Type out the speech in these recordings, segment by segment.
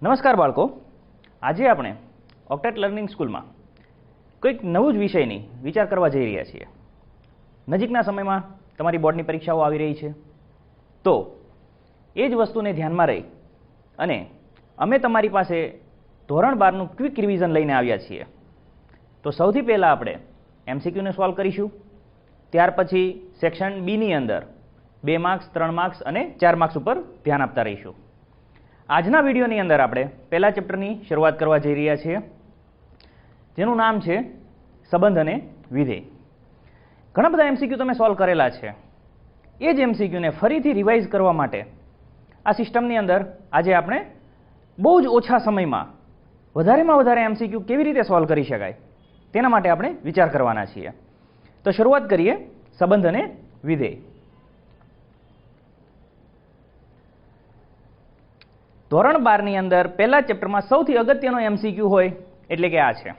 નમસ્કાર બાળકો, આજે આપણે ઓક્ટેટ લર્નિંગ સ્કૂલમાં કોઈક નવું જ વિષયની વિચાર કરવા જઈ રહ્યા છીએ. નજીકના સમયમાં તમારી બોર્ડની પરીક્ષાઓ આવી રહી છે, તો એ જ વસ્તુને ધ્યાનમાં રહી અને અમે તમારી પાસે ધોરણ 12નું ક્વિક રિવિઝન લઈને આવ્યા છીએ. તો સૌથી પહેલાં આપણે MCQને સોલ્વ કરીશું. ત્યાર પછી સેક્શન બીની અંદર 2 માર્ક્સ, 3 માર્ક્સ અને 4 માર્ક્સ ઉપર ધ્યાન આપતા રહીશું. આજના વિડીયોની અંદર આપણે પહેલા ચેપ્ટરની શરૂઆત કરવા જઈ રહ્યા છીએ, જેનું નામ છે સંબંધ અને વિધેય. ઘણા બધા MCQ તમે સોલ્વ કરેલા છે. એ જ MCQને ફરીથી રિવાઇઝ કરવા માટે આ સિસ્ટમની અંદર આજે આપણે બહુ જ ઓછા સમયમાં વધારેમાં વધારે MCQ કેવી રીતે સોલ્વ કરી શકાય તેના માટે આપણે વિચાર કરવાના છીએ. તો શરૂઆત કરીએ સંબંધ અને વિધેય. ધોરણ 12ની અંદર પહેલા ચેપ્ટરમાં સૌથી અગત્યનો MCQ હોય એટલે કે આ છે,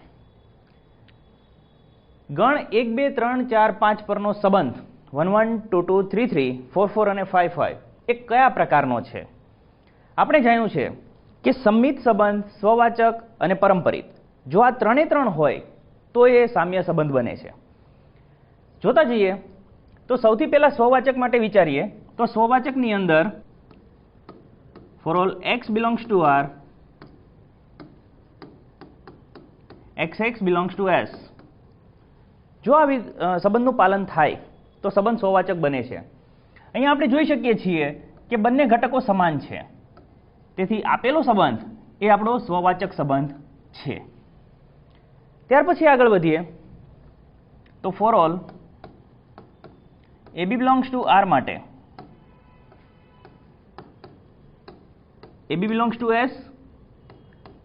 ગણ 1, 2, 3, 4, 5 પરનો સંબંધ 1, 1, 2, 2, 3, 3, 4, 4 અને 5, 5 એ કયા પ્રકારનો છે? આપણે જાણ્યું છે કે સંમિત સંબંધ, સ્વવાચક અને પરંપરિત, જો આ ત્રણે ત્રણ હોય તો એ સામ્ય સંબંધ બને છે. જોતા જઈએ તો સૌથી પહેલા સ્વવાચક માટે વિચારીએ તો સ્વવાચકની અંદર for all x belongs to R, xx belongs to S. જો આ સંબંધનું પાલન થાય તો સંબંધ સ્વવાચક બને છે. અહીંયા આપણે જોઈ શકીએ છીએ કે બંને ઘટકો સમાન છે, તેથી આપેલો સંબંધ એ આપણો સ્વવાચક સંબંધ છે. ત્યાર પછી આગળ વધીએ તો for all AB belongs to R માટે AB belongs to S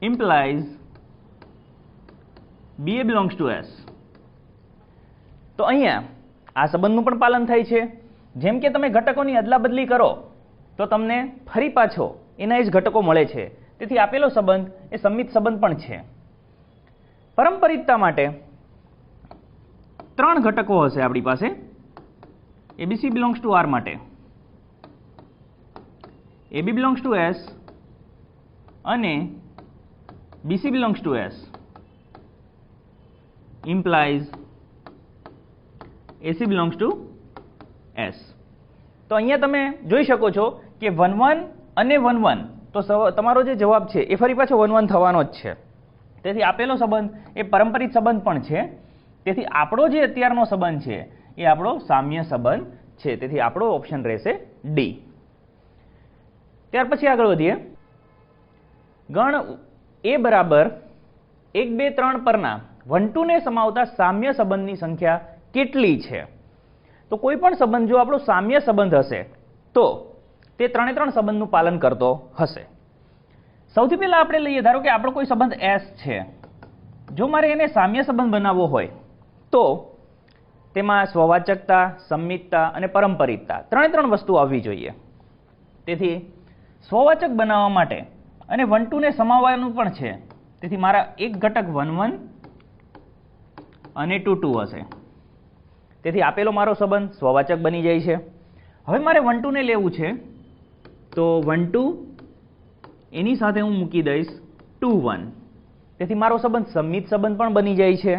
implies BA belongs to S. તો અહીંયા આ સંબંધનું પણ પાલન થાય છે. જેમ કે તમે ઘટકોની અદલાબદલી કરો તો તમને ફરી પાછો એના જ ઘટકો મળે છે, તેથી આપેલો સંબંધ એ સંમિત સંબંધ પણ છે. પરંપરિતતા માટે 3 ઘટકો હશે આપણી પાસે. ABC belongs to R માટે AB belongs to S અને BC belongs to S implies AC belongs to S. તો અહીંયા તમે જોઈ શકો છો કે 1, 1 અને 1, 1 તો તમારો જે જવાબ છે એ ફરી પાછો 1, 1 થવાનો જ છે. તેથી આપેલો સંબંધ એ પરંપરિત સંબંધ પણ છે. તેથી આપણો જે અત્યારનો સંબંધ છે એ આપણો સામ્ય સંબંધ છે. તેથી આપણો ઓપ્શન રહેશે ડી. ત્યાર પછી આગળ વધીએ. ગણ A બરાબર 1, 2, 3 પરના 1, 2 ને સમાવતા સામ્ય સંબંધની સંખ્યા કેટલી છે? તો કોઈ પણ સંબંધ જો આપણો સામ્ય સંબંધ હશે તો તે 3 સંબંધનું પાલન કરતો હશે. સૌથી પહેલા આપણે લઈએ, ધારો કે આપણો કોઈ સંબંધ S છે. જો મારે એને સામ્ય સંબંધ બનાવવો હોય તો તેમાં સ્વવાચકતા, સંમિતતા અને પરંપરિતતા 3 વસ્તુ આવવી જોઈએ. તેથી સ્વવાચક બનાવવા માટે અને 1, 2 ને સમાવવાનું પણ છે, તેથી મારા એક ઘટક 1, 1 અને 2, 2 હશે. તેથી આપેલો મારો સંબંધ સ્વવાચક બની જાય છે. હવે મારે 1, 2 ને લેવું છે તો 1, 2 એની સાથે હું મૂકી દઈશ 2, 1, તેથી મારો સંબંધ સંમિત સંબંધ પણ બની જાય છે.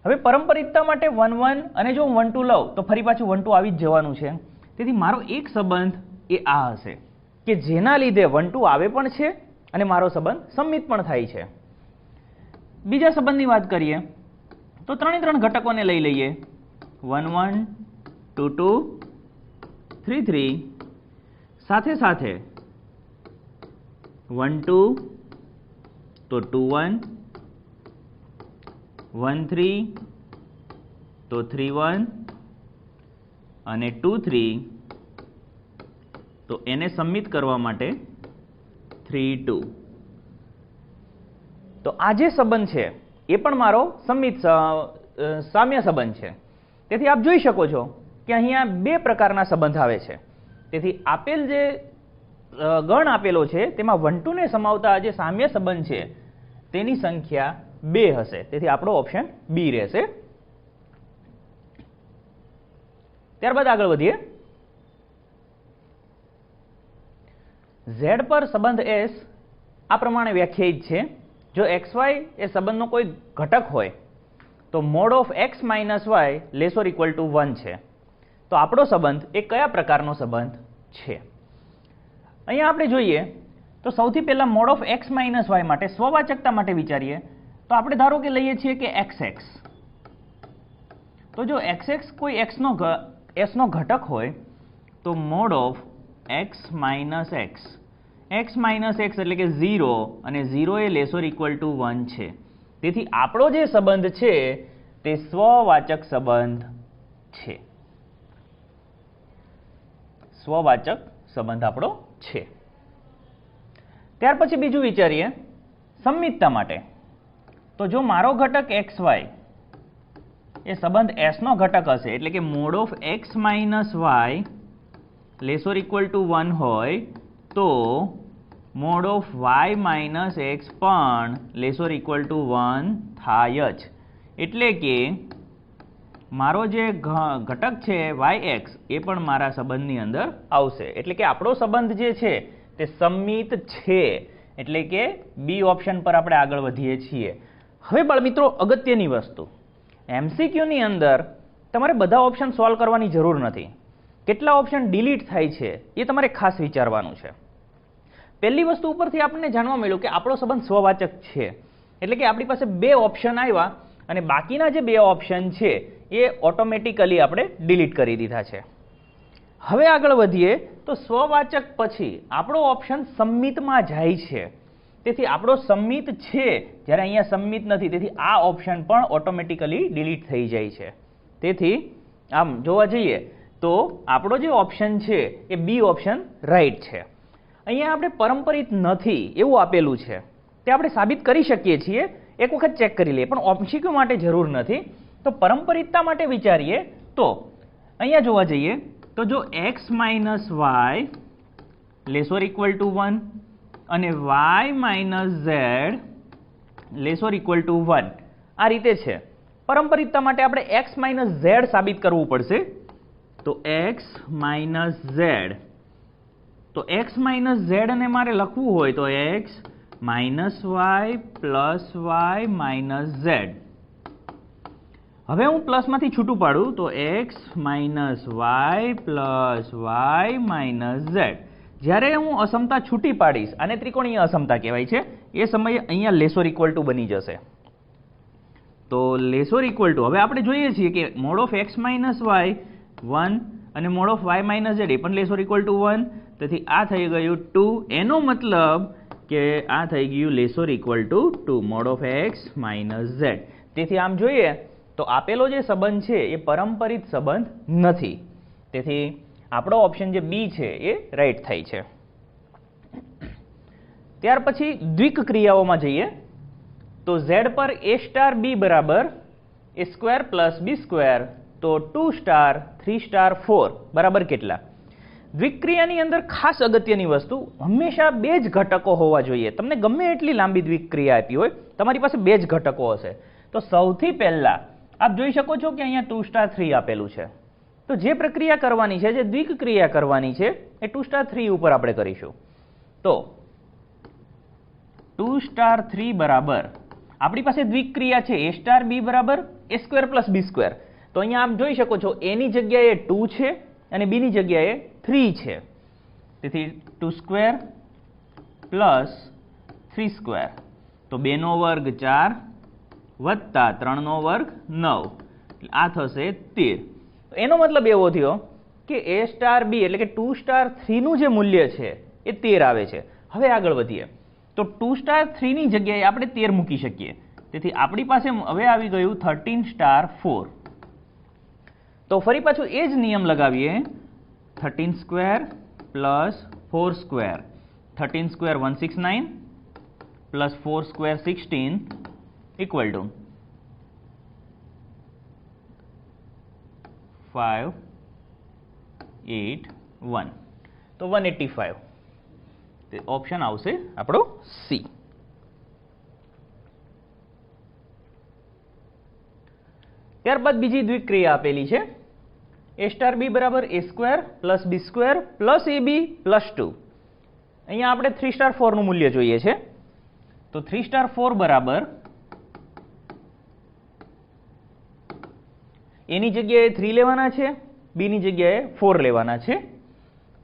હવે પરંપરિતતા માટે 1, 1 અને જો હું 1, 2 લઉં તો ફરી પાછું 1, 2 આવી જ જવાનું છે. તેથી મારો એક સંબંધ એ આ હશે કે જેના લીધે 1, 2 આવે પણ છે અને મારો સંબંધ સંમિત પણ થાય છે. બીજા સંબંધની વાત કરીએ તો 3 ઘટકોને લઈ લઈએ. 1, 1, 2, 2, 3, 3 સાથે સાથે 1, 2 તો 2, 1, 1, 3 તો 3, 1 અને 2, 3 તો એને સંમિત કરવા માટે 3, 2. તો આ જે સંબંધ છે એ પણ મારો સંમિત સામ્ય સંબંધ છે. તેથી આપ જોઈ શકો છો કે અહીંયા 2 પ્રકારના સંબંધ આવે છે. તેથી આપેલ જે ગણ આપેલો છે તેમાં 1, 2 ને સમાવતા જે સામ્ય સંબંધ છે તેની સંખ્યા 2 હશે. તેથી આપણો ઓપ્શન બી રહેશે. ત્યારબાદ આગળ વધીએ. Z પર સંબંધ S આ પ્રમાણે વ્યાખ્યાયિત છે. જો xy એ સંબંધનો કોઈ ઘટક હોય તો mod of x minus y less or equal to 1 છે. તો આપણો સંબંધ એ કયા પ્રકારનો સંબંધ છે? અહીંયા આપણે જોઈએ તો સૌથી પહેલા mod of x minus y માટે સ્વવાચકતા માટે વિચારીએ તો આપણે ધારો કે લઈએ છીએ કે xx. તો જો xx કોઈ s નો ઘટક હોય તો mod of x minus x એટલે કે 0 અને 0 એ લેસ ઓર ઇક્વલ ટુ 1 છે. તેથી આપણો જે સંબંધ છે તે સ્વવાચક સંબંધ છે. સ્વવાચક સંબંધ આપણો છે. ત્યાર પછી બીજું વિચારીએ સંમિતતા માટે. તો જો મારો ઘટક xy એ સંબંધ s નો ઘટક હશે એટલે કે mod of x minus y less or equal to 1 હોય તો mod of y minus x પણ લેસ ઓર ઇક્વલ ટુ 1 થાય જ. એટલે કે મારો જે ઘટક છે yx એ પણ મારા સંબંધની અંદર આવશે. એટલે કે આપણો સંબંધ જે છે તે સંમિત છે. એટલે કે બી ઓપ્શન પર આપણે આગળ વધીએ છીએ. હવે બાળમિત્રો અગત્યની વસ્તુ, એમસીક્યુની અંદર તમારે બધા ઓપ્શન સોલ્વ કરવાની જરૂર નથી. કેટલા ઓપ્શન ડિલીટ થાય છે એ તમારે ખાસ વિચારવાનું છે. પહેલી વસ્તુ ઉપરથી આપણને જાણવા મળ્યું કે આપણો સંબંધ સ્વવાચક છે. એટલે કે આપણી પાસે 2 ઓપ્શન આવ્યા અને બાકીના જે 2 ઓપ્શન છે એ ઓટોમેટિકલી આપણે ડિલીટ કરી દીધા છે. હવે આગળ વધીએ તો સ્વવાચક પછી આપણો ઓપ્શન સંમિતમાં જાય છે. તેથી આપણો સંમિત છે જ્યારે અહીંયા સંમિત નથી. તેથી આ ઓપ્શન પણ ઓટોમેટિકલી ડિલીટ થઈ જાય છે. તેથી આમ જોવા જઈએ તો આપણો જે ઓપ્શન છે એ બી ઓપ્શન રાઈટ છે. અહીંયા આપણે પરંપરિત નથી એવું આપેલું છે તે આપણે સાબિત કરી શકીએ છીએ. એક વખત ચેક કરી લઈએ, પણ ઓમસીક્યુ માટે જરૂર નથી. તો પરંપરિતતા માટે વિચારીએ તો અહીંયા જોવા જઈએ તો જો x minus y less or equal to 1 અને y minus z less or equal to 1 આ રીતે છે. પરંપરિતતા માટે આપણે x માઇનસ ઝેડ સાબિત કરવું પડશે. તો x માઇનસ ઝેડ, તો x માઇનસ ઝેડ અને મારે લખવું હોય તો x minus y plus y minus z. હવે હું પ્લસમાંથી છૂટું પાડું તો x minus y plus y minus z. જ્યારે હું અસમતા છૂટી પાડીશ, આને ત્રિકોણીય અસમતા કહેવાય છે, એ સમયે અહીંયા લેસ ઓર ઇક્વલ ટુ બની જશે. તો લેસ ઓર ઇક્વલ ટુ હવે આપણે જોઈએ છીએ કે mod of x minus y 1 અને mod of y minus z એ પણ લેસ ઓર ઇક્વલ ટુ 1. તેથી આ થઈ ગયું 2. એનો મતલબ કે આ થઈ ગયું less or equal to 2 mod of x minus z. તેથી આમ જોઈએ તો આપેલો જે સંબંધ છે એ પરંપરિત સંબંધ નથી. તેથી આપણો ઓપ્શન જે બી છે એ રાઈટ થાય છે. ત્યાર પછી દ્વિક ક્રિયાઓમાં જઈએ તો z પર a સ્ટાર b બરાબર a square plus b square, તો 2 સ્ટાર 3 સ્ટાર 4 બરાબર કેટલા? દ્વિક્રિયાની અંદર ખાસ અગત્યની વસ્તુ, હંમેશા 2 જ ઘટકો હોવા જોઈએ. તમને ગમે એટલી લાંબી દ્વિક્રિયા આપી હોય, તમારી પાસે 2 જ ઘટકો હશે. તો સૌથી પહેલા આપ જોઈ શકો છો કે અહીંયા 2 સ્ટાર 3 આપેલું છે. તો જે પ્રક્રિયા કરવાની છે, જે દ્વિક ક્રિયા કરવાની છે એ 2 સ્ટાર 3 ઉપર આપણે કરીશું. તો 2 સ્ટાર 3 બરાબર આપણી પાસે દ્વિક ક્રિયા છે a સ્ટાર b બરાબર a square plus b square. તો અહીંયા આપ જોઈ શકો છો a ની જગ્યાએ 2 છે અને b ની જગ્યાએ 3 છે. તેથી 2 સ્ક્વેર પ્લસ 3 સ્ક્વેર, તો 2 નો વર્ગ 4 વત્તા 3 નો વર્ગ 9, આ થશે 13. એનો મતલબ એવો થયો કે a સ્ટાર b એટલે કે 2 સ્ટાર 3 નું જે મૂલ્ય છે એ 13 આવે છે. હવે આગળ વધીએ તો 2 સ્ટાર 3 ની જગ્યાએ આપણે 13 મૂકી શકીએ. તેથી આપણી પાસે હવે આવી ગયું 13 સ્ટાર 4. તો ફરી પાછું એ જ નિયમ લગાવીએ. 13 square plus 4 square, 13 square 169 plus 4 square 16 equal to 581. તો 185 તે ઓપ્શન આવશે આપણો સી. ત્યારબાદ બીજી દ્વિક્રિયા આપેલી છે a સ્ટાર b બરાબર a square plus b square plus ab plus 2. અહીંયા આપણે 3 સ્ટાર 4 નું મૂલ્ય જોઈએ છે. તો 3 સ્ટાર 4 બરાબર એની જગ્યાએ 3 લેવાના છે, બીની જગ્યાએ 4 લેવાના છે.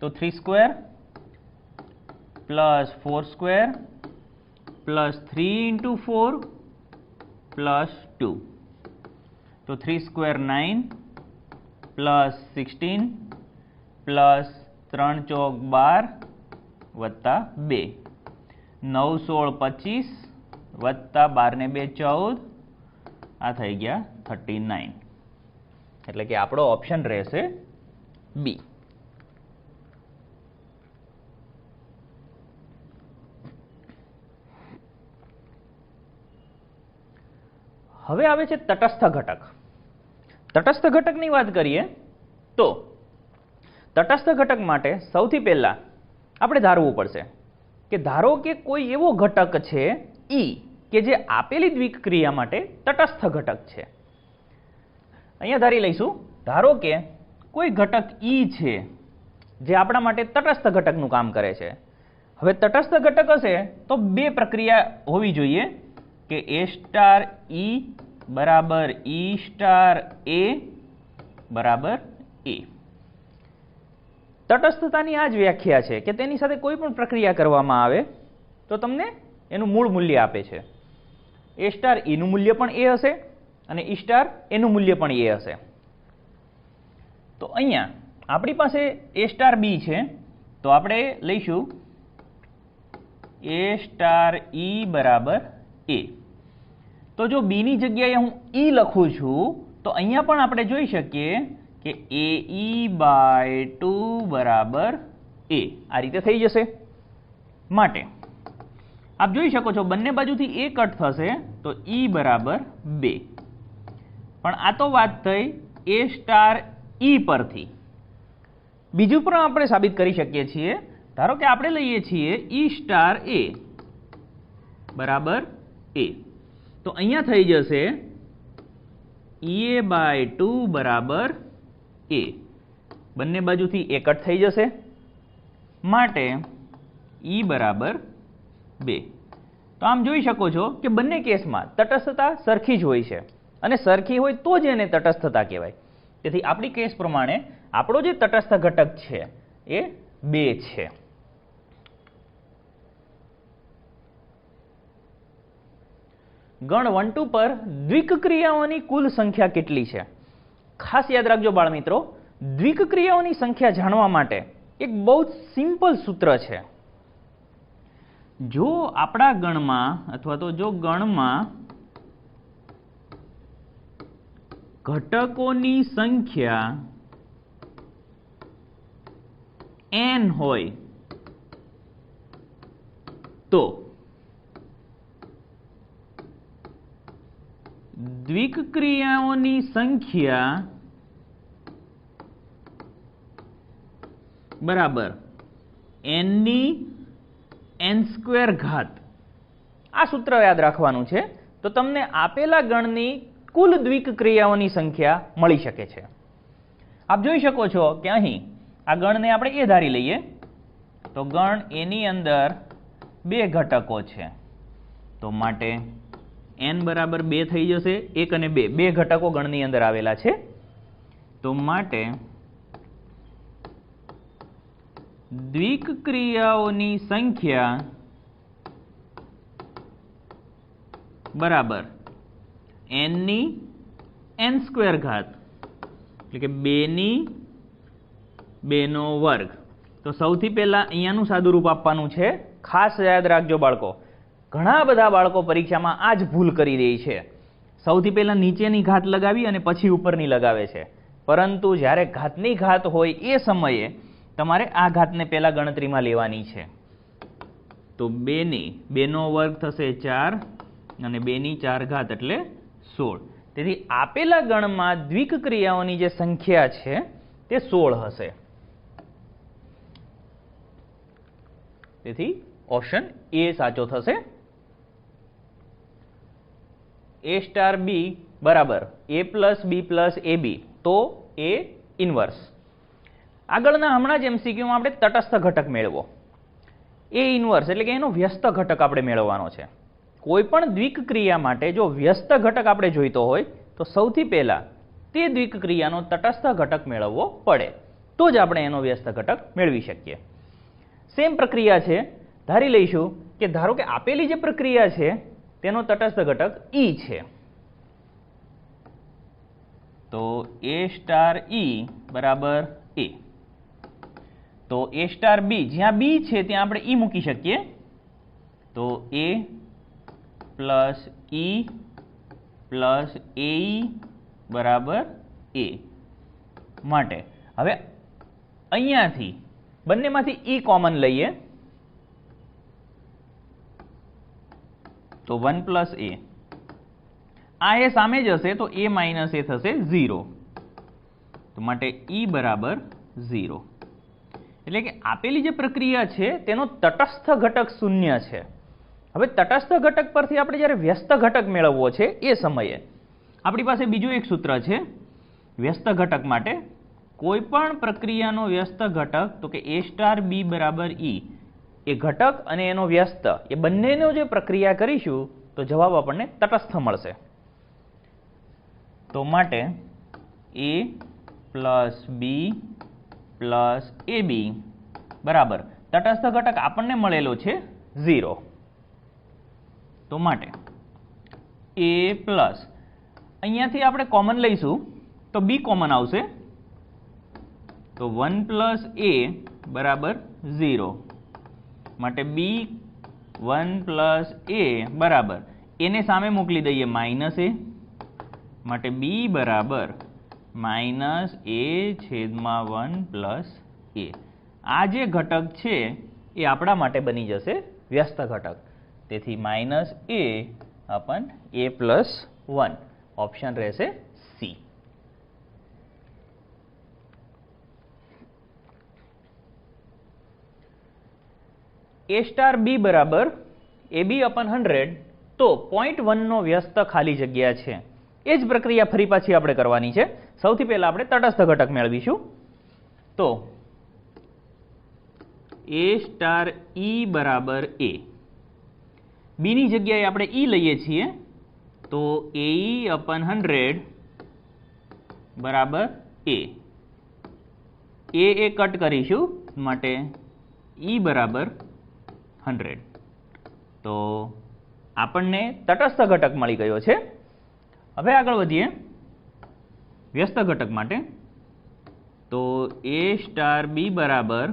તો 3 square plus 4 square plus 3 into 4 plus 2. તો 3 સ્ક્વેર 9 પ્લસ 16 પ્લસ 3 ચોક 12 વત્તા 2. 9 16 25 વત્તા 12 ને 2 14. આ થઈ ગયા 39. એટલે કે આપણો ઓપ્શન રહેશે બી. હવે આવે છે તટસ્થ ઘટક. તટસ્થ ઘટકની વાત કરીએ તો તટસ્થ ઘટક માટે સૌથી પહેલા આપણે ધારવું પડશે કે ધારો કે કોઈ એવો ઘટક છે E કે જે આપેલી દ્વિક્રિયા માટે તટસ્થ ઘટક છે. અહીંયા ધારી લઈશું, ધારો કે કોઈ ઘટક E છે જે આપણા માટે તટસ્થ ઘટકનું કામ કરે છે. હવે તટસ્થ ઘટક હશે તો બે પ્રક્રિયા હોવી જોઈએ કે A સ્ટાર E બરાબર E સ્ટાર A બરાબર A. તટસ્થતાની આ જ વ્યાખ્યા છે કે તેની સાથે કોઈ પણ પ્રક્રિયા કરવામાં આવે તો તમને એનું મૂળ મૂલ્ય આપે છે. A સ્ટાર E નું મૂલ્ય પણ A હશે અને E સ્ટાર એનું મૂલ્ય પણ A હશે. તો અહીંયા આપણી પાસે A સ્ટાર B છે તો આપણે લઈશું A સ્ટાર E બરાબર A. તો જો B ની જગ્યાએ હું E લખું છું તો અહીંયા પણ આપણે જોઈ શકીએ કે AE બાય 2 બરાબર A. આ રીતે થઈ જશે. માટે આપ જોઈ શકો છો બંને બાજુથી A કટ થશે તો E બરાબર 2. પણ આ તો વાત થઈ A સ્ટાર E પરથી. બીજું પણ આપણે સાબિત કરી શકીએ છીએ. ધારો કે આપણે લઈએ છીએ E સ્ટાર A બરાબર A. તો અહીંયા થઈ જશે EA બાય 2 બરાબર A. બંને બાજુથી A કટ થઈ જશે માટે E બરાબર 2. તો આમ જોઈ શકો છો કે બંને કેસમાં તટસ્થતા સરખી જ હોય છે અને સરખી હોય તો જ એને તટસ્થતા કહેવાય. તેથી આપણી કેસ પ્રમાણે આપણો જે તટસ્થ ઘટક છે એ 2 છે. ગણ 1 2 પર દ્વિક્રિયાઓની કુલ સંખ્યા કેટલી છે? ખાસ યાદ રાખજો બાળ મિત્રો, દ્વિક્રિયાઓની સંખ્યા જાણવા માટે એક બહુ જ સિમ્પલ સૂત્ર છે. જો આપણા ગણમાં અથવા તો જો ગણમાં ઘટકોની સંખ્યા n હોય તો દ્વિક્રિયાઓની સંખ્યા બરાબર n ની n² ઘાત. આ સૂત્ર યાદ રાખવાનું છે તો તમને આપેલા ગણની કુલ દ્વિક્રિયાઓની સંખ્યા મળી શકે છે. આપ જોઈ શકો છો કે અહીં આ ગણને આપણે એ ધારી લઈએ તો ગણ A ની અંદર 2 ઘટકો છે તો માટે n બરાબર 2 થઈ જશે. 1 અને 2 બે ઘટકો ગણની અંદર આવેલા છે તો માટે દ્વિક્રિયાઓની સંખ્યા બરાબર n ની n² ઘાત એટલે કે 2 ની 2 નો વર્ગ. તો સૌથી પહેલા અહીંયાનું સાદું રૂપ આપવાનું છે. ખાસ યાદ રાખજો બાળકો, ઘણા બધા બાળકો પરીક્ષામાં આ જ ભૂલ કરી દે છે. સૌથી પહેલા નીચેની ઘાત લગાવી અને પછી ઉપરની લગાવે છે. પરંતુ જ્યારે ઘાતની ઘાત હોય એ સમયે તમારે આ ઘાતને પહેલા ગણતરીમાં લેવાની છે. તો 2 ની 2 નો વર્ગ થશે 4 અને 2 ની 4 ઘાત એટલે 16. તેથી આપેલા ગણમાં દ્વિક્રિયાઓની જે સંખ્યા છે તે 16 હશે. તેથી ઓપ્શન A સાચો થશે. A સ્ટાર B બરાબર A plus B plus AB તો A ઇન્વર્સ. આગળના હમણાં જ MCQમાં આપણે તટસ્થ ઘટક મેળવો. A ઇન્વર્સ એટલે કે એનો વ્યસ્ત ઘટક આપણે મેળવવાનો છે. કોઈપણ દ્વિક ક્રિયા માટે જો વ્યસ્ત ઘટક આપણે જોઈતો હોય તો સૌથી પહેલા તે દ્વિક ક્રિયાનો તટસ્થ ઘટક મેળવવો પડે, તો જ આપણે એનો વ્યસ્ત ઘટક મેળવી શકીએ. સેમ પ્રક્રિયા છે, ધારી લઈશું કે ધારો કે આપેલી જે પ્રક્રિયા છે તેનો તટસ્થ ઘટક E છે, તો A સ્ટાર E બરાબર A. તો A સ્ટાર B, જ્યાં B છે ત્યાં આપણે E મૂકી શકીએ, તો A plus E plus AE બરાબર A. માટે હવે અહીંયાથી બંનેમાંથી E કોમન લઈએ, તો 1 પ્લસ A. આ એ સામે જ હશે તો A માઇનસ A થશે 0, તો માટે E બરાબર 0. એટલે કે આપેલી જે પ્રક્રિયા છે તેનો તટસ્થ ઘટક શૂન્ય છે. હવે તટસ્થ ઘટક પરથી આપણે જ્યારે વ્યસ્ત ઘટક મેળવવો છે એ સમયે આપણી પાસે બીજું એક સૂત્ર છે વ્યસ્ત ઘટક માટે. કોઈ પણ પ્રક્રિયાનો વ્યસ્ત ઘટક, તો કે A સ્ટાર B બરાબર E, એ ઘટક અને એનો વ્યસ્ત એ બંનેનો જે પ્રક્રિયા કરીશું તો જવાબ આપણને તટસ્થ મળશે. તો માટે A plus B plus AB બરાબર તટસ્થ ઘટક આપણને મળેલો છે 0. તો માટે A પ્લસ અહીંયાથી આપણે કોમન લઈશું તો B કોમન આવશે, તો 1 પ્લસ A બરાબર 0. માટે B 1 પ્લસ A બરાબર એને સામે મોકલી દઈએ માઇનસ A, માટે B બરાબર માઇનસ A છેદમાં 1 પ્લસ A. આ જે ઘટક છે એ આપણા માટે બની જશે વ્યસ્ત ઘટક. તેથી minus A અપન A plus 1 option રહેશે C. A સ્ટાર B બરાબર AB અપન 100, તો 0.1 નો વ્યસ્ત ખાલી જગ્યા છે. એ જ પ્રક્રિયા ફરી પાછી આપણે કરવાની છે. સૌથી પહેલા આપણે તટસ્થ ઘટક મેળવીશું, તો A સ્ટાર E બરાબર A. B ની જગ્યાએ આપણે E લઈએ છીએ, તો AE અપન 100 બરાબર A. એ કટ કરીશું, માટે E બરાબર 100. તો આપણને તટસ્થ ઘટક મળી ગયો છે. હવે આગળ વધીએ વ્યસ્ત ઘટક માટે, તો A સ્ટાર B બરાબર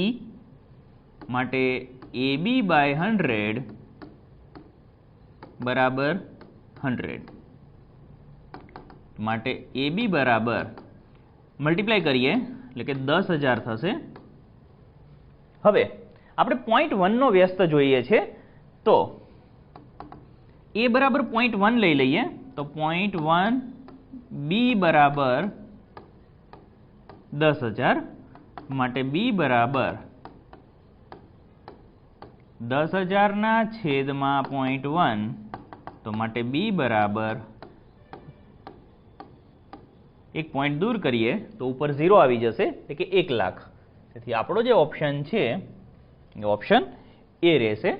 E, માટે AB બાય 100 બરાબર 100. માટે AB બરાબર મલ્ટીપ્લાય કરીએ એટલે કે 10,000 થશે. હવે આપણે 0.1 નો વ્યસ્ત જોઈએ છે, તો A બરાબર 0.1 લઈ લઈએ, તો 0.1 B બરાબર 10,000, માટે B બરાબર 10,000 ના છેદમાં 0.1, તો માટે B બરાબર એક પોઈન્ટ દૂર કરીએ તો ઉપર 0 આવી જશે, એટલે કે 1 લાખ. તેથી આપણો જે ઓપ્શન છે એ ઓપ્શન A રહેશે.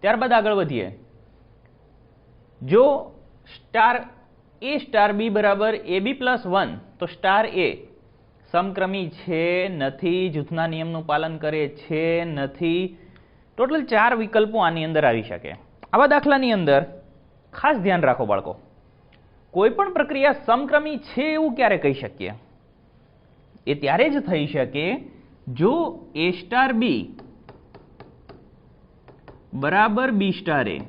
ત્યારબાદ આગળ વધીએ, જો સ્ટાર A સ્ટાર B બરાબર AB પ્લસ 1, તો સ્ટાર A સમક્રમી છે નથી, જૂથના નિયમનું પાલન કરે છે નથી, ટોટલ 4 વિકલ્પો આની અંદર આવી શકે. આવા દાખલાની અંદર ખાસ ધ્યાન રાખો બાળકો, કોઈ પણ પ્રક્રિયા સમક્રમી છે એવું ક્યારે કહી શકીએ? એ ત્યારે જ થઈ શકે જો A સ્ટાર B બરાબર B સ્ટાર A,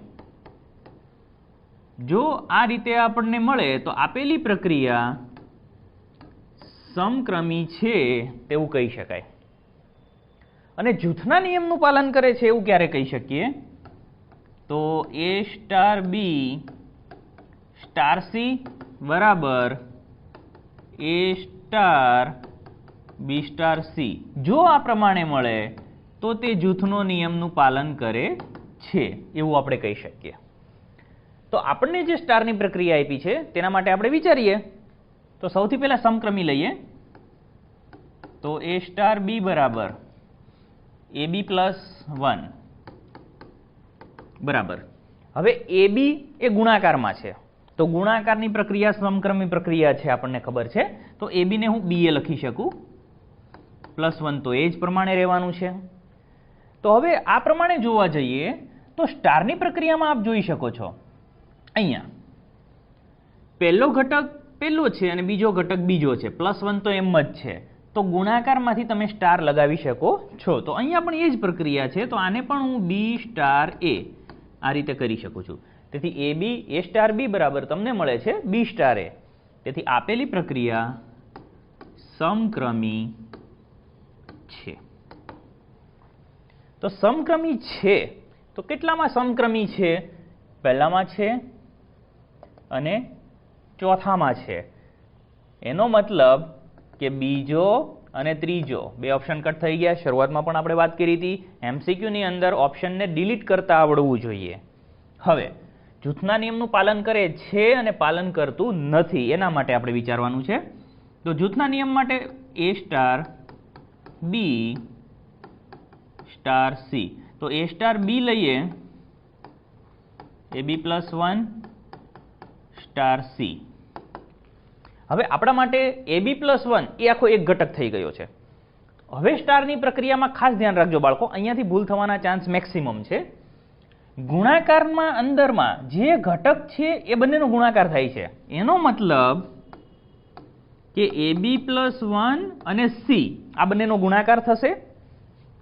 જો આ રીતે આપણને મળે તો આપેલી પ્રક્રિયા સમક્રમી છે તેવું કહી શકાય. અને જૂથના નિયમનું પાલન કરે છે એવું ક્યારે કહી શકીએ? તો A star B star C બરાબર A star B star C. જો આ પ્રમાણે મળે તો તે જૂથનો નિયમનું પાલન કરે છે એવું આપણે કહી શકીએ. તો આપણને જે સ્ટારની પ્રક્રિયા આપી છે તેના માટે આપણે વિચારીએ, તો સૌથી પહેલા સમક્રમી લઈએ, તો A સ્ટાર B બરાબર AB પ્લસ 1 બરાબર. હવે AB એ ગુણાકારમાં છે, તો ગુણાકારની પ્રક્રિયા સમક્રમી પ્રક્રિયા છે, આપણને ખબર છે. તો AB ને હું BA લખી શકું, +1 તો એ જ પ્રમાણે રહેવાનું છે. તો હવે આ પ્રમાણે જોવા જઈએ તો સ્ટારની પ્રક્રિયામાં આપ જોઈ શકો છો, અહીંયા પહેલો ઘટક પહેલો છે અને બીજો ઘટક બીજો છે, +1 તો એમ જ છે, તો ગુણાકારમાંથી તમે સ્ટાર લગાવી શકો છો. તો અહીંયા પણ એ જ પ્રક્રિયા છે, તો આને પણ હું B સ્ટાર A આ રીતે કરી શકું છું. તેથી AB A સ્ટાર B બરાબર તમને મળે છે B સ્ટાર A. તેથી આપેલી પ્રક્રિયા સમક્રમી છે. તો સમક્રમી છે તો કેટલામાં સમક્રમી છે? પહેલામાં છે અને ચોથામાં છે. એનો મતલબ કે બીજો અને ત્રીજો બે ઓપ્શન કટ થઈ ગયા. શરૂઆતમાં પણ આપણે વાત કરી હતી, MCQની અંદર ઓપ્શનને ડિલીટ કરતા આવડવું જોઈએ. હવે જૂથના નિયમનું પાલન કરે છે અને પાલન કરતું નથી, એના માટે આપણે વિચારવાનું છે. તો જૂથના નિયમ માટે A star B star C. તો A સ્ટાર B લઈએ, AB +1 સ્ટાર C. હવે આપણા માટે AB +1 એ આખો એક ઘટક થઈ ગયો છે. હવે સ્ટારની પ્રક્રિયામાં ખાસ ધ્યાન રાખજો બાળકો, અહીંયાથી ભૂલ થવાના ચાન્સ મેક્સિમમ છે. ગુણાકારમાં અંદરમાં જે ઘટક છે એ બંનેનો ગુણાકાર થાય છે. એનો મતલબ કે AB +1 અને C આ બંનેનો ગુણાકાર થશે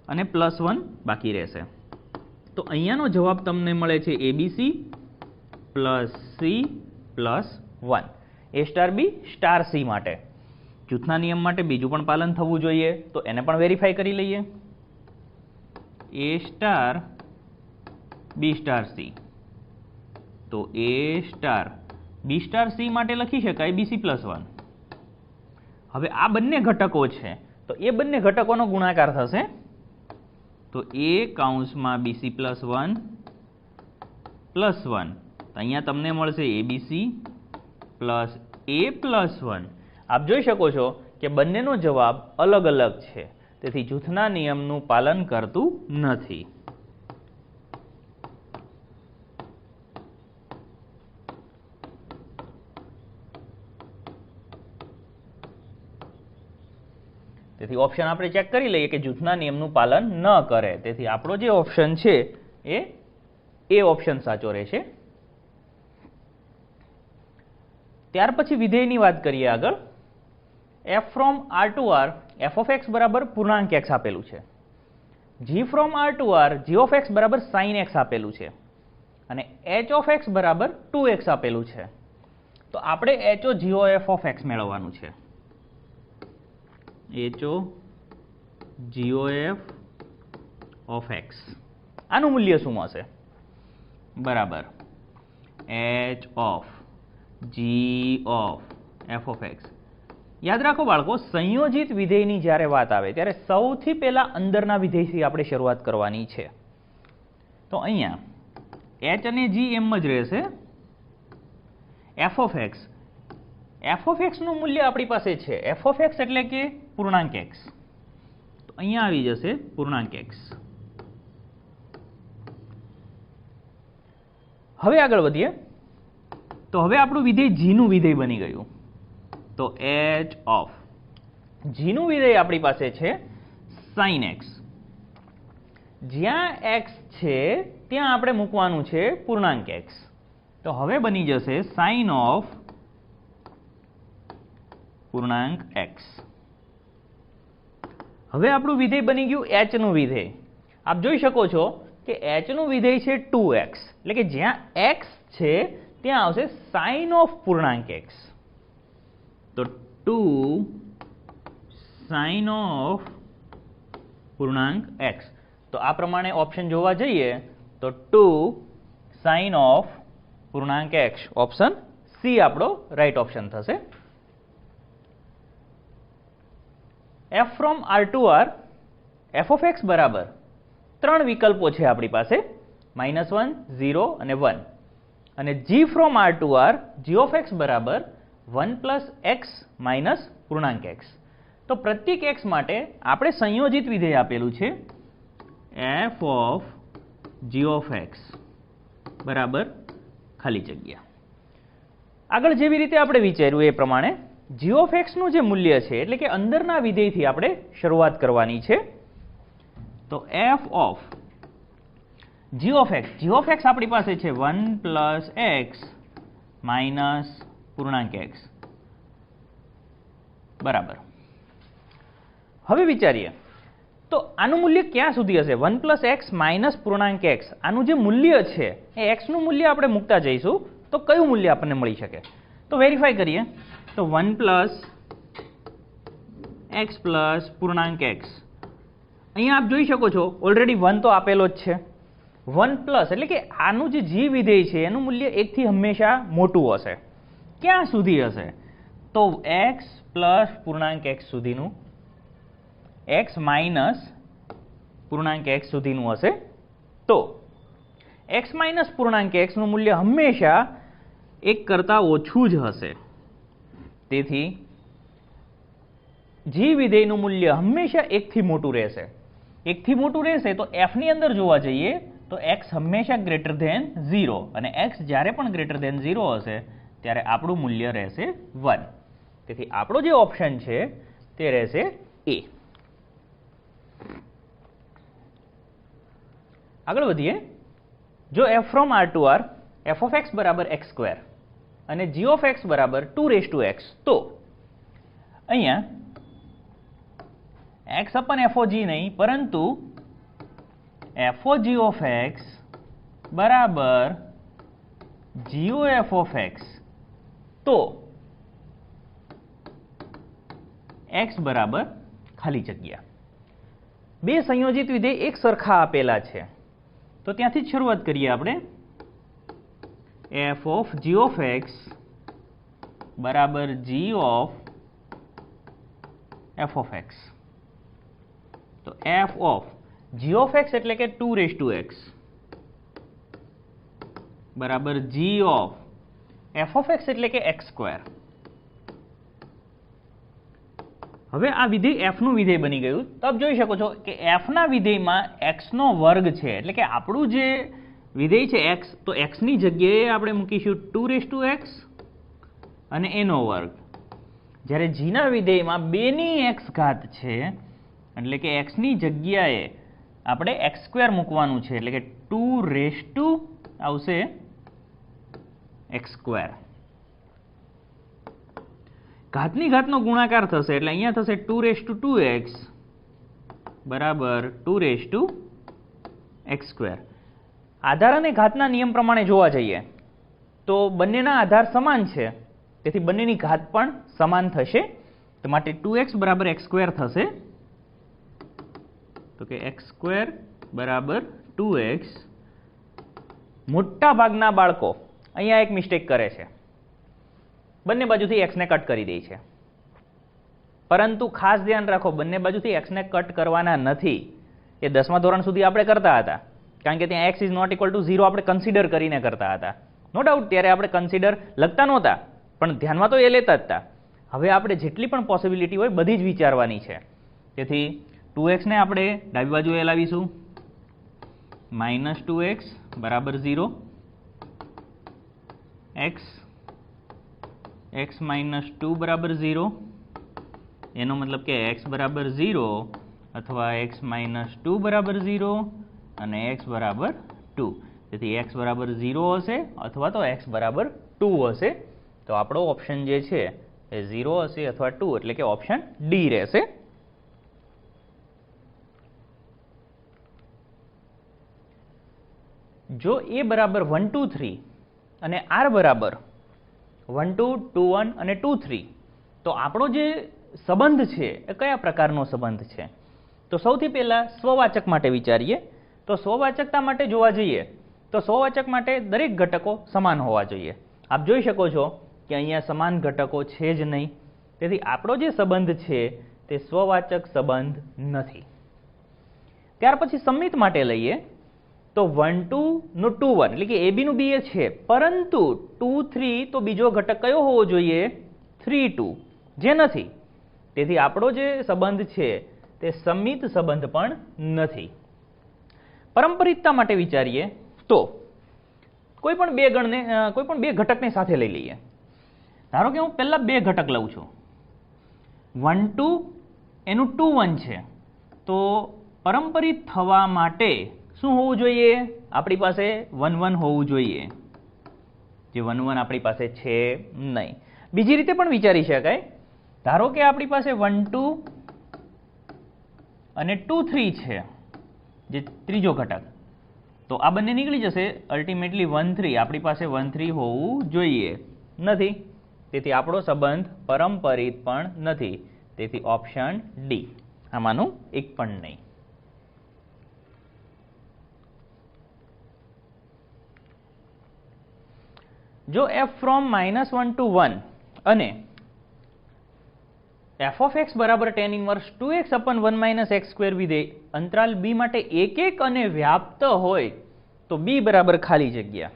અને +1 બાકી રહેશે. તો અહીંયાનો જવાબ તમને મળે છે ABC + C + 1. A star B star C માટે. જૂથના નિયમ માટે બીજું પણ પાલન થવું જોઈએ, તો એને પણ વેરીફાઈ કરી લઈએ. A star B star C. તો A star B star C માટે લખી શકાય BC +1. હવે આ બંને ઘટકો છે, તો એ બંને ઘટકોનો ગુણાકાર થશે. તો A કૌંસમાં BC +1 +1. અહીંયા તમને મળશે ABC + A +1. આપ જોઈ શકો છો કે બંનેનો જવાબ અલગ અલગ છે, તેથી જૂથના નિયમનું પાલન કરતું નથી. તેથી ઓપ્શન આપણે ચેક કરી લઈએ કે જૂથના નિયમનું પાલન ન કરે. તેથી આપણો જે ઓપ્શન છે એ ઓપ્શન સાચો રહેશે. ત્યાર પછી વિધેયની વાત કરીએ આગળ. F from R to R f(x) બરાબર પૂર્ણાંક x આપેલું છે. G from R to R g(x) બરાબર sin x આપેલું છે અને h(x) બરાબર 2x આપેલું છે. તો આપણે h(g(f)(x) મેળવવાનું છે. h(g(f)(x) આનું મૂલ્ય શું હશે? બરાબર h(g(f)(x). યાદ રાખો બાળકો, સંયોજિત વિધેયની જ્યારે વાત આવે ત્યારે સૌથી પહેલા અંદરના વિધેયથી આપણે શરૂઆત કરવાની છે. તો અહીંયા h અને g એમ જ રહેશે. f(x) નું મૂલ્ય આપણી પાસે છે. f(x) એટલે કે પૂર્ણાંક x. તો અહીંયા આવી જશે પૂર્ણાંક x. હવે આગળ વધીએ તો હવે આપણું વિધેય g નું વિધેય બની ગયું. તો h(g) નું વિધેય આપણી પાસે છે sin x. જ્યાં x છે ત્યાં આપણે મૂકવાનું છે પૂર્ણાંક x. તો હવે બની જશે sin of પૂર્ણાંક x. હવે આપણું વિધેય બની ગયું h નું વિધેય. આપ જોઈ શકો છો કે h નું વિધેય છે 2x, એટલે કે જ્યાં x છે ત્યાં આવશે sin of પૂર્ણાંક x. તો 2 sin of પૂર્ણાંક x. તો આ પ્રમાણે ઓપ્શન જોવા જઈએ તો 2 sin of પૂર્ણાંક x, ઓપ્શન સી આપણો રાઈટ ઓપ્શન થશે. F from R to R f(x) બરાબર ત્રણ વિકલ્પો છે આપણી પાસે, -1, 0 અને 1. અને G from R to R g(x) બરાબર 1 + x - પૂર્ણાંક x. તો પ્રત્યેક x માટે આપણે સંયોજિત વિધેય આપેલું છે f of g of x બરાબર ખાલી જગ્યા. આગળ જેવી રીતે આપણે વિચાર્યું એ પ્રમાણે જી ઓફ એક્સનું જે મૂલ્ય છે એટલે કે અંદરના વિધેયથી આપણે શરૂઆત કરવાની છે. તો f of g of x આપણી પાસે છે 1 પ્લસ એક્સ માઇનસ પૂર્ણાંક એક્સ બરાબર. હવે વિચારીએ તો આનું મૂલ્ય ક્યાં સુધી હશે? 1 પ્લસ એક્સ માઇનસ પૂર્ણાંક એક્સ, આનું જે મૂલ્ય છે એ એક્સનું મૂલ્ય આપણે મૂકતા જઈશું તો કયું મૂલ્ય આપણને મળી શકે? તો વેરીફાઈ કરીએ. તો 1 પ્લસ એક્સ પ્લસ પૂર્ણાંક એક્સ, અહીંયા આપ જોઈ શકો છો ઓલરેડી 1 તો આપેલો જ છે. 1 પ્લસ એટલે કે આનું જે જી વિધેય છે એનું મૂલ્ય 1 થી હંમેશા મોટું હશે. ક્યાં સુધી હશે? તો એક્સ પ્લસ પૂર્ણાંક એક્સ સુધીનું, એક્સ માઇનસ પૂર્ણાંક એક્સ સુધીનું હશે. તો એક્સ માઇનસ પૂર્ણાંક એક્સનું મૂલ્ય હંમેશા 1 કરતાં ઓછું જ હશે. તેથી જી વિધેયનું મૂલ્ય હંમેશા 1 થી મોટું રહેશે. 1 થી મોટું રહેશે તો એફ ની અંદર જોવા જઈએ તો એક્સ હંમેશા ગ્રેટર ધેન 0 અને એક્સ જ્યારે પણ ગ્રેટર ધેન 0 હશે ત્યારે આપણું મૂલ્ય રહેશે 1. તેથી આપણો જે ઓપ્શન છે તે રહેશે એ. આગળ વધીએ. જો f from R to R f of x બરાબર એક્સ સ્ક્વેર અને જી ઓફ એક્સ બરાબર 2 એક્સ, તો અહીંયા એક્સ અપન એફઓ જી નહીં પરંતુ એફઓ જી ઓફ એક્સ બરાબર જીઓ એફ ઓફ એક્સ, તો એક્સ બરાબર ખાલી જગ્યા. બે સંયોજિત વિધેય એક સરખા આપેલા છે તો ત્યાંથી જ શરૂઆત કરીએ આપણે. F of g of x બરાબર g of f of x. તો f of g of x એટલે કે 2 એક્સ બરાબર g of f of x એટલે કે એક્સ સ્ક્વેર. હવે આ વિધેય એફ નું વિધેય બની ગયું. તો આપ જોઈ શકો છો કે એફ ના વિધેયમાં એક્સ નો વર્ગ છે એટલે કે આપણું જે વિધેય છે એક્સ, તો એક્સ ની જગ્યાએ આપણે મૂકીશું 2 એક્સ અને એનો વર્ગ. જ્યારે જી ના વિધેયમાં 2 ની એક્સ ઘાત છે એટલે કે એક્સ ની જગ્યાએ આપણે એક્સ સ્ક્વેર મૂકવાનું છે એટલે કે 2 આવશે એક્સ સ્ક્વેર. ઘાતની ઘાતનો ગુણાકાર થશે એટલે અહીંયા થશે 2 એક્સ બરાબર 2 એક્સ સ્ક્વેર. આધાર અને ઘાતના નિયમ પ્રમાણે જોવા જઈએ તો બંનેના આધાર સમાન છે તેથી બંનેની ઘાત પણ સમાન થશે. તો માટે 2x બરાબર એક્સ સ્ક્વેર થશે. તો કે એક્સ સ્ક્વેર બરાબર 2x. મોટા ભાગના બાળકો અહીંયા એક મિસ્ટેક કરે છે, બંને બાજુથી x ને કટ કરી દે છે. પરંતુ ખાસ ધ્યાન રાખો, બંને બાજુથી x ને કટ કરવાના નથી. એ 10મા ધોરણ સુધી આપણે કરતા હતા કારણ કે ત્યાં x is not equal to 0 આપણે કન્સિડર કરીને કરતા હતા. નો ડાઉટ ત્યારે આપણે કન્સિડર લખતા નહોતા પણ ધ્યાનમાં તો એ લેતા જ હતા. હવે આપણે જેટલી પણ પોસિબિલિટી હોય બધી જ વિચારવાની છે. તેથી 2x ને આપણે ડાબી બાજુએ લાવીશું. -2x બરાબર 0, x -2 બરાબર 0, એનો મતલબ કે x બરાબર 0 અથવા x -2 બરાબર 0 અને x બરાબર 2. તેથી x બરાબર 0 હશે અથવા તો x બરાબર 2 હશે. તો આપણો ઓપ્શન જે છે એ 0 હશે અથવા 2 એટલે કે ઓપ્શન ડી રહેશે. જો a બરાબર 1 2 3 અને r બરાબર 1 2 2 1 અને 2 3, તો આપણો જે સંબંધ છે એ કયા પ્રકારનો સંબંધ છે? તો સૌથી પહેલા સ્વવાચક માટે વિચારીએ. તો સ્વવાચકતા માટે જોવા જઈએ તો સ્વવાચક માટે દરેક ઘટકો સમાન હોવા જોઈએ. આપ જોઈ શકો છો કે અહીંયા સમાન ઘટકો છે જ નહીં, તેથી આપણો જે સંબંધ છે તે સ્વવાચક સંબંધ નથી. ત્યાર પછી સંમિત માટે લઈએ તો 1 2 નું 2 1 એટલે કે ab નું ba છે, પરંતુ 2 3 તો બીજો ઘટક કયો હોવો જોઈએ? 3 2, જે નથી. તેથી આપણો જે સંબંધ છે તે સંમિત સંબંધ પણ નથી. પરંપરિતતા માટે વિચારીએ તો કોઈ પણ બે ગણને કોઈ પણ બે ઘટકને સાથે લઈ લઈએ. ધારો કે હું પહેલા બે ઘટક લઉં છું, 1 2 એનું 2 1 છે, તો પરંપરિત થવા માટે શું હોવું જોઈએ? આપણી પાસે 1 1 હોવું જોઈએ, જે 1 1 આપણી પાસે છે નહીં. બીજી રીતે પણ વિચારી શકાય. ધારો કે આપણી પાસે 1 2 અને 2 3 છે, જે ત્રીજો ઘટક, તો આ બંને નીકળી જશે. અલ્ટિમેટલી 1 3 આપણી પાસે 1 3 હોવું જોઈએ, નથી. તેથી આપણો સંબંધ પરંપરિત પણ નથી. તેથી ઓપ્શન ડી, આમાંનું એક પણ નહીં. જો f ફ્રોમ -1 to 1 અને f of x બરાબર tan inverse 2x upon 1 - x square વિધેય અંતરાલ b માટે એક અને વ્યાપ્ત હોય તો b બરાબર ખાલી જગ્યા.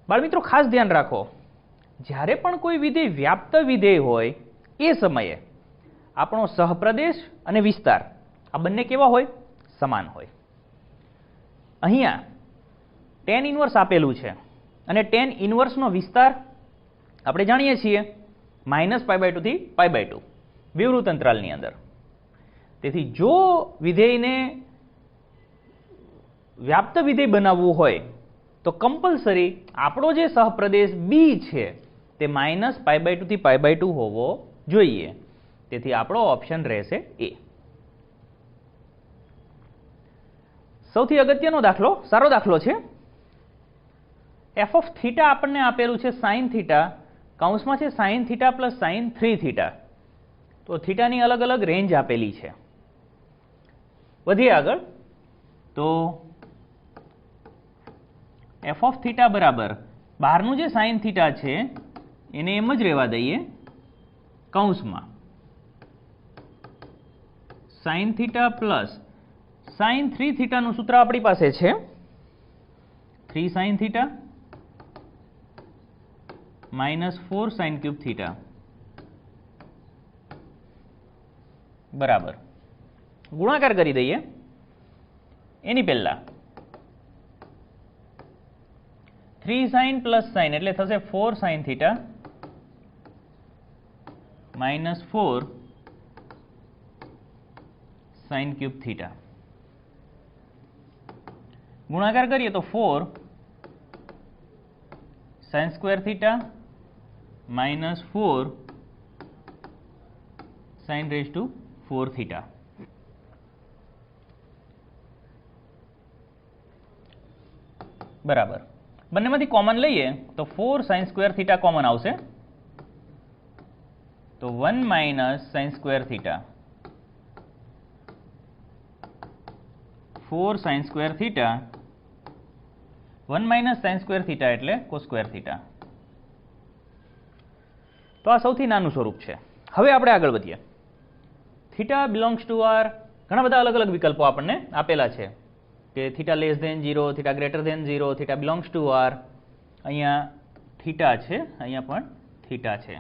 બાળમિત્રો ખાસ ધ્યાન રાખો, જ્યારે પણ કોઈ વિધેય વ્યાપ્ત વિધેય હોય એ સમયે આપણો સહપ્રદેશ અને વિસ્તાર આ બંને કેવા હોય? સમાન હોય. અહીંયા tan ઇન્વર્સ આપેલું છે અને tan ઇન્વર્સનો વિસ્તાર આપણે જાણીએ છીએ -π/2 થી π/2 વિવૃત અંતરાલની અંદર. તેથી જો વિધેયને વ્યાપ્ત વિધેય બનાવવું હોય તો કમ્પલસરી આપણો જે સહપ્રદેશ b છે તે -π/2 થી π/2 હોવો જોઈએ. તેથી આપણો ઓપ્શન રહેશે એ. સૌથી અગત્યનો દાખલો, સારો દાખલો છે. f of θ આપણને આપેલું છે sin θ, કૌંસમાં છે sin θ પ્લસ sin 3θ. તો થીટાની અલગ અલગ રેન્જ આપેલી છે. વધીએ આગળ. તો f of θ બરાબર બહારનું જે sin θ છે એને એમ જ રહેવા દઈએ, કૌંસમાં sin θ પ્લસ sin 3θ નું સૂત્ર આપણી પાસે છે 3 sin θ -4 sin ક્યુબ θ બરાબર. ગુણાકાર કરી દઈએ. એની પહેલા 3 sin પ્લસ sin એટલે થશે 4 sin θ -4 sin ક્યુબ θ. ગુણાકાર કરીએ તો 4 sin square θ -4 sin raise to 4θ. બરાબર. બંનેમાંથી કોમન લઈએ તો 4 sin સ્ક્વેર θ કોમન આવશે, તો 1 minus sin square θ, 4 sin square θ, 1 minus sin square θ એટલે cos સ્ક્વેર θ. તો આ સૌથી નાનું સ્વરૂપ છે. હવે આપણે આગળ વધીએ. થીટા બિલોંગ્સ ટુ આર, ઘણા બધા અલગ અલગ વિકલ્પો આપણને આપેલા છે કે theta less than 0, theta greater than 0, theta belongs to R. અહીંયા થીટા છે, અહીંયા પણ થીટા છે.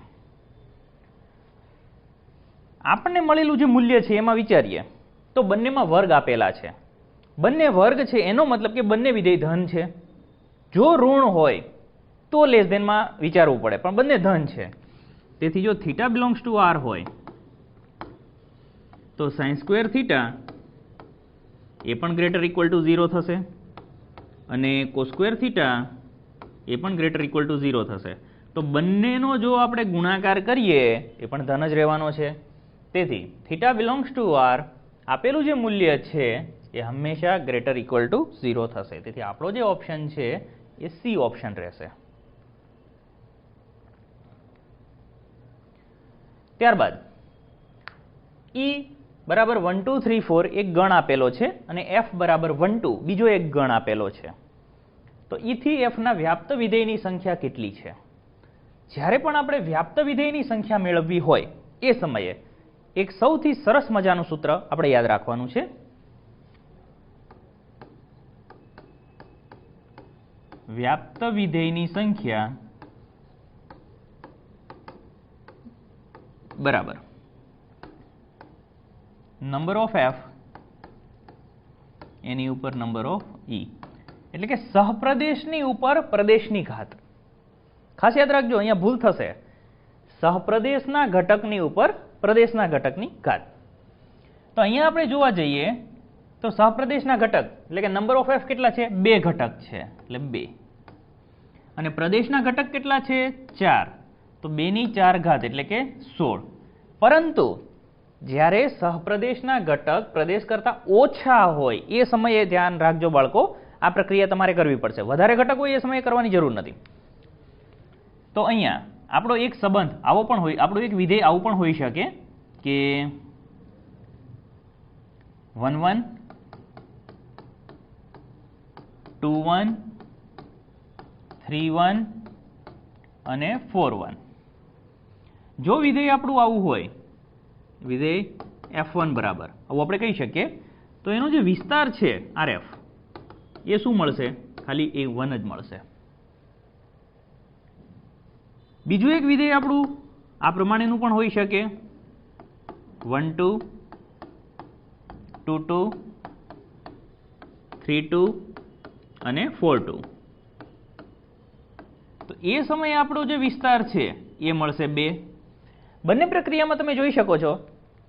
આપણને મળેલું જે મૂલ્ય છે એમાં વિચારીએ તો બંનેમાં વર્ગ આપેલા છે. બંને વર્ગ છે એનો મતલબ કે બંને વિધેય ધન છે. જો ઋણ હોય તો લેસ ધેનમાં વિચારવું પડે, પણ બંને ધન છે. તેથી જો થીટા બિલોંગ્સ ટુ આર હોય તો sin સ્ક્વેર થીટા એ પણ ગ્રેટર ઇક્વલ ટુ 0 થશે અને cos સ્ક્વેર થીટા એ પણ ગ્રેટર ઇક્વલ ટુ 0 થશે. તો બંનેનો જો આપણે ગુણાકાર કરીએ એ પણ ધન જ રહેવાનો છે. તેથી થીટા બિલોંગ્સ ટુ આર આપેલું જે મૂલ્ય છે એ હંમેશા ગ્રેટર ઇક્વલ ટુ 0 થશે. તેથી આપણો જે ઓપ્શન છે એ સી ઓપ્શન રહેશે. ત્યારબાદ E બરાબર 1 2 3 4 એક ગણ આપેલો છે અને f બરાબર 1 2 બીજો એક ગણ આપેલો છે. તો E થી f ના વ્યાપ્ત વિધેયની સંખ્યા કેટલી છે? જ્યારે પણ આપણે વ્યાપ્ત વિધેયની સંખ્યા મેળવવી હોય એ સમયે એક સૌથી સરસ મજાનું સૂત્ર આપણે યાદ રાખવાનું છે. વ્યાપ્ત વિધેયની સંખ્યા બરાબર નંબર ઓફ f એની ઉપર નંબર ઓફ e, એટલે કે સહપ્રદેશની ઉપર પ્રદેશની ઘાત. ખાસ યાદ રાખજો, અહીંયા ભૂલ થશે. સહપ્રદેશના ઘટકની ઉપર પ્રદેશના ઘટકની ઘાત. તો અહીંયા આપણે જોવા જઈએ તો સહપ્રદેશના ઘટક એટલે કે નંબર ઓફ f કેટલા છે? 2 ઘટક છે, એટલે 2. અને પ્રદેશના ઘટક કેટલા છે? 4. તો 2 ની 4 ઘાત એટલે કે 16. પરંતુ જ્યારે સહપ્રદેશના ઘટક પ્રદેશ કરતા ઓછા હોય એ સમયે ધ્યાન રાખજો બાળકો, આ પ્રક્રિયા તમારે કરવી પડશે. વધારે ઘટક હોય એ સમયે કરવાની જરૂર નથી. તો અહીંયા આપણો એક સંબંધ આવો પણ હોય, આપણું એક વિધેય આવું પણ હોઈ શકે કે 1 1 2 1 3 1 અને 4 1. જો વિધેય આપણું આવું હોય, વિધેય f1 બરાબર આવું આપણે કહી શકીએ, તો એનો જે વિસ્તાર છે rf એ શું મળશે? ખાલી એ 1 જ મળશે. બીજું એક વિધેય આપણું આ પ્રમાણેનું પણ હોઈ શકે 1 2 2 2 3 2 અને 4 2. તો એ સમયે આપણો જે વિસ્તાર છે એ મળશે 2. બંને પ્રક્રિયામાં તમે જોઈ શકો છો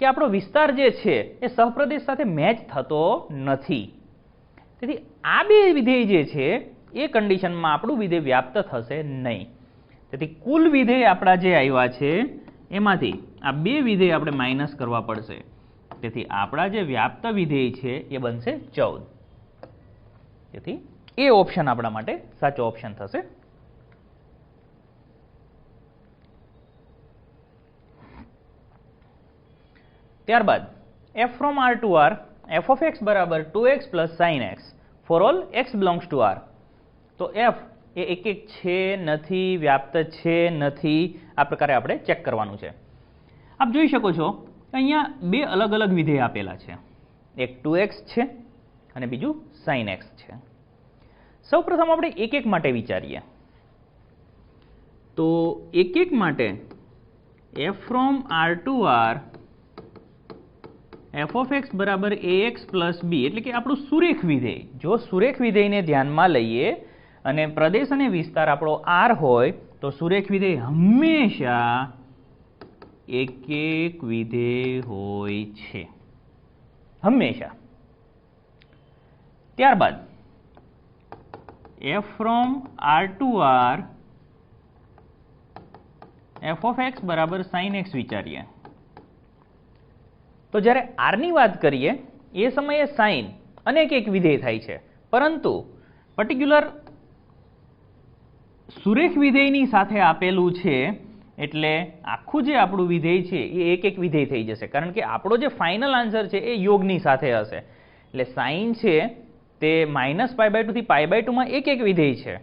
કે આપણો વિસ્તાર જે છે એ સહપ્રદેશ સાથે મેચ થતો નથી. તેથી આ બે વિધેય જે છે એ કન્ડિશનમાં આપણું વિધેય વ્યાપ્ત થશે નહીં. તેથી કુલ વિધેય આપણા જે આવ્યા છે એમાંથી આ બે વિધેય આપણે માઇનસ કરવા પડશે. તેથી આપણા જે વ્યાપ્ત વિધેય છે એ બનશે 14. તેથી એ ઓપ્શન આપણા માટે સાચો ઓપ્શન થશે. ત્યારબાદ f from R to R f of x બરાબર 2x plus sin x for all x belongs to R. તો f એ એક એક છે નથી, વ્યાપ્ત છે નથી, આ પ્રકારે આપણે ચેક કરવાનું છે. આપ જોઈ શકો છો અહીંયા બે અલગ અલગ વિધેય આપેલા છે. એક 2x છે અને બીજું sin x છે. સૌપ્રથમ આપણે એક એક માટે વિચારીએ. તો એક એક માટે f from R to R f of x બરાબર ax plus b એટલે કે આપણું સુરેખ વિધેય. જો સુરેખ વિધેયને ધ્યાનમાં લઈએ અને પ્રદેશ અને વિસ્તાર આપણો r હોય તો સુરેખ વિધેય હંમેશા એક એક વિધેય હોય છે, હંમેશા. ત્યારબાદ f from R to R f of x બરાબર sin x વિચારીએ. તો જ્યારે r ની વાત કરીએ એ સમયે sin અનેક એક વિધેય થાય છે, પરંતુ પર્ટિક્યુલર સુરેખ વિધેયની સાથે આપેલું છે એટલે આખું જે આપણું વિધેય છે એ એક એક વિધેય થઈ જશે, કારણ કે આપણો જે ફાઇનલ આન્સર છે એ યોગની સાથે હશે. એટલે sin છે તે -π/2 થી π/2 માં એક એક વિધેય છે,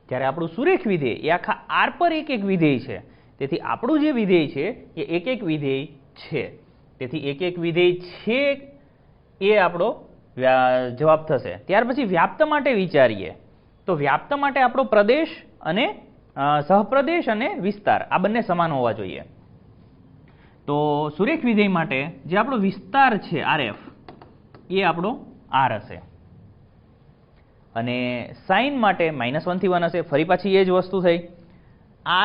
જ્યારે આપણું સુરેખ વિધેય એ આખા r પર એક એક વિધેય છે. તેથી આપણું જે વિધેય છે એ એક એક વિધેય છે. તેથી એક એક વિધેય છે એ આપણો જવાબ થશે. ત્યાર પછી વ્યાપ્ત માટે વિચારીએ તો વ્યાપ્ત માટે આપણો પ્રદેશ અને સહપ્રદેશ અને વિસ્તાર આ બંને સમાન હોવા જોઈએ. તો સુરેખ વિધેય માટે જે આપણો વિસ્તાર છે rf એ આપણો r હશે, અને sin માટે -1 થી 1 હશે. ફરી પાછી એ જ વસ્તુ થઈ,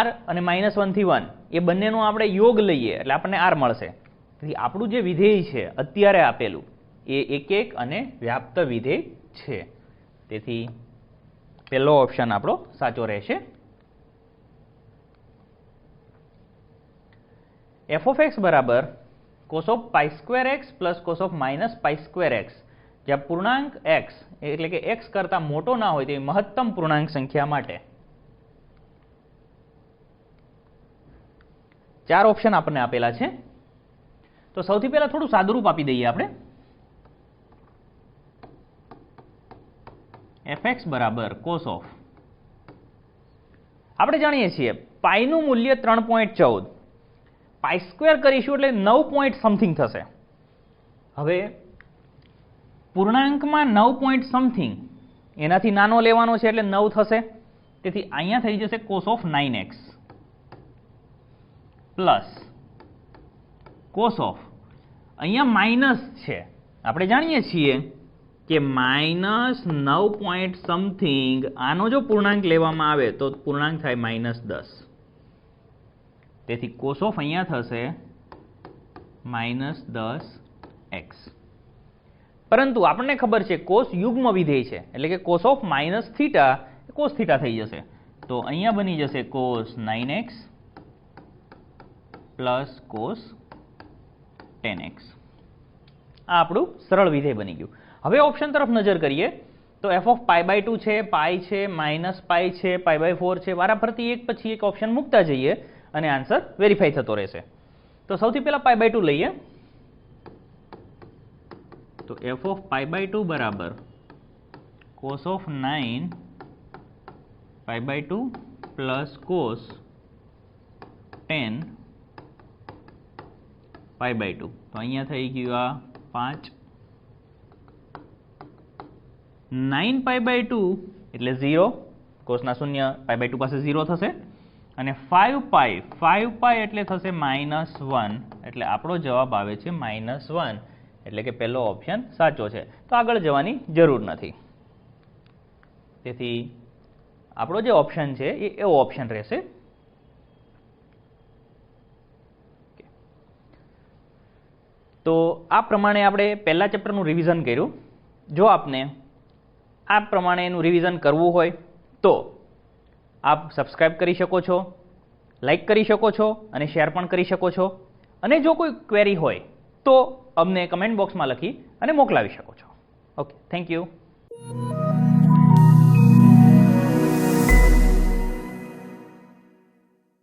r અને -1 થી 1 એ બંનેનો આપણે યોગ લઈએ એટલે આપણને r મળશે. તેથી આપણું જે વિધેય છે અત્યારે આપેલું એ એક એક અને વ્યાપ્ત વિધેય છે. તેથી પહેલો ઓપ્શન આપણો સાચો રહેશે. f of x બરાબર cos of π² x plus cos of -π² x, જ્યાં પૂર્ણાંક x એટલે કે x કરતા મોટો ના હોય તેવી મહત્તમ પૂર્ણાંક સંખ્યા માટે 4 ઓપ્શન આપણને આપેલા છે. તો સૌથી પહેલા થોડું સાદુરૂપ આપી દઈએ આપણે. fx બરાબર cos of, આપણે જાણીએ છીએ પાઈનું મૂલ્ય 3.14, π² કરીશું એટલે 9 પોઈન્ટ સમથિંગ થશે. હવે પૂર્ણાંકમાં 9 પોઈન્ટ સમથિંગ એનાથી નાનો લેવાનો છે એટલે 9 થશે. તેથી અહીંયા થઈ જશે cos of 9x plus cos of, અહીંયા માઇનસ છે, આપણે જાણીએ છીએ કે -9 પોઈન્ટ સમથિંગ આનો જો પૂર્ણાંક લેવામાં આવે તો પૂર્ણાંક થાય -10. તેથી cos ઓફ અહીંયા થશે -10x. પરંતુ આપણને ખબર છે cos યુગ્મ વિધેય છે, એટલે કે cos ઓફ -θ cos θ થઈ જશે. તો અહીંયા બની જશે cos 9x plus cos 10x. આ આપણું સરળ વિધેય બની ગયું. હવે ઓપ્શન તરફ નજર કરીએ તો f ઓફ π/2 છે, પાઈ છે, -π છે, π/4 છે. વારાફરતી એક પછી એક ઓપ્શન મૂકતા જઈએ અને આન્સર વેરીફાઈ થતો રહેશે. તો સૌથી પહેલા π/2 લઈએ. તો f ઓફ π/2 બરાબર cos ઓફ 9 π/2 પ્લસ cos 10 π/2. તો અહીંયા થઈ ગયું આ 5. 9 π/2 એટલે 0, કોસના શૂન્ય π/2 પાસે 0 થશે. અને 5π એટલે થશે -1, એટલે આપણો જવાબ આવે છે -1, એટલે કે પહેલો ઓપ્શન સાચો છે. તો આગળ જવાની જરૂર નથી. તેથી આપણો જે ઓપ્શન છે એ એવો ઓપ્શન રહેશે. તો આ પ્રમાણે આપણે પહેલા ચેપ્ટરનું રિવિઝન કર્યું. જો આપને આ પ્રમાણેનું રિવિઝન કરવું હોય તો આપ સબસ્ક્રાઇબ કરી શકો છો, લાઇક કરી શકો છો અને શેર પણ કરી શકો છો. અને જો કોઈ ક્વેરી હોય તો અમને કમેન્ટ બોક્સમાં લખી અને મોકલાવી શકો છો. Okay, thank you.